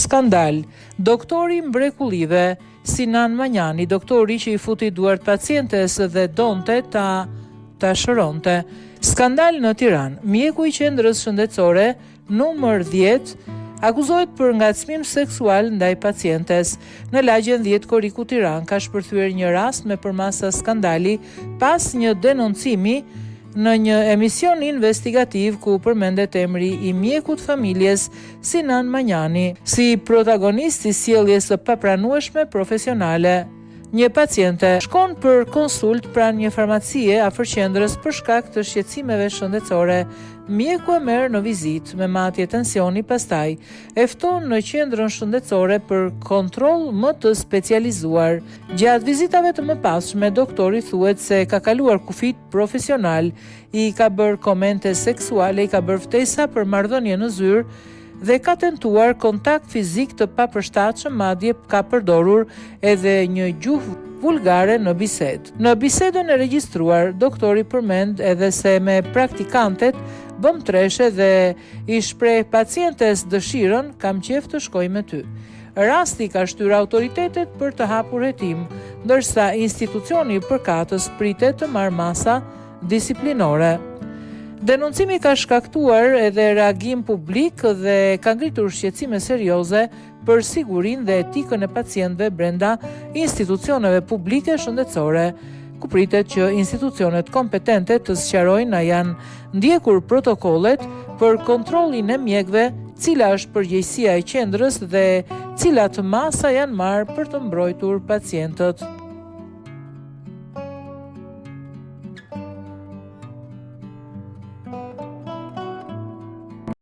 Skandal. Doktori mrekullive Sinan Manjani, doktori që i futi duart pacientes dhe donte ta shëronte. Skandal në Tiranë. Mjeku i qendrës shëndetësore numër 10 akuzohet për ngacmim seksual ndaj pacientes. Në lagjen 10 Koriku Tiranë ka shpërthyer një rast me përmasa skandali pas një denoncimi në një emision investigativ ku përmendet emri i mjekut familjes Sinan Manjani si protagonist i sjelljes së papranueshme profesionale. Një paciente shkon për konsult pranë një farmacie afër qendrës për shkak të shqetësimeve shëndetësore. Mjeku e merr në vizitë me matje tensioni, pastaj e fton në qendrën shëndetësore për kontroll më të specializuar. Gjatë vizitave të mëpasshme, doktori thuhet se ka kaluar kufit profesional, i ka bërë komente seksuale, i ka bërë ftesa për marrëdhënie në zyrë dhe ka tentuar kontakt fizik të papërshtatshëm, madje ka përdorur edhe një gjuhë vulgare në bisedë. Në bisedën e regjistruar, doktori përmend edhe se me praktikantet bëm treshe dhe i shpreh pacientes dëshirën kam qejf të shkoj me ty. Rasti ka shtyrë autoritetet për të hapur hetim, ndërsa institucioni i përkatës pritet të marrë masa disiplinore. Denoncimi ka shkaktuar edhe reagim publik dhe ka ngritur shqetësime serioze për sigurinë dhe etikën e pacientëve brenda institucioneve publike shëndetësore, ku pritet që institucionet kompetente të sqarojnë a janë ndjekur protokollet për kontrollin e mjekëve, cila është përgjegjësia e qendrës dhe cilat masa janë marrë për të mbrojtur pacientët.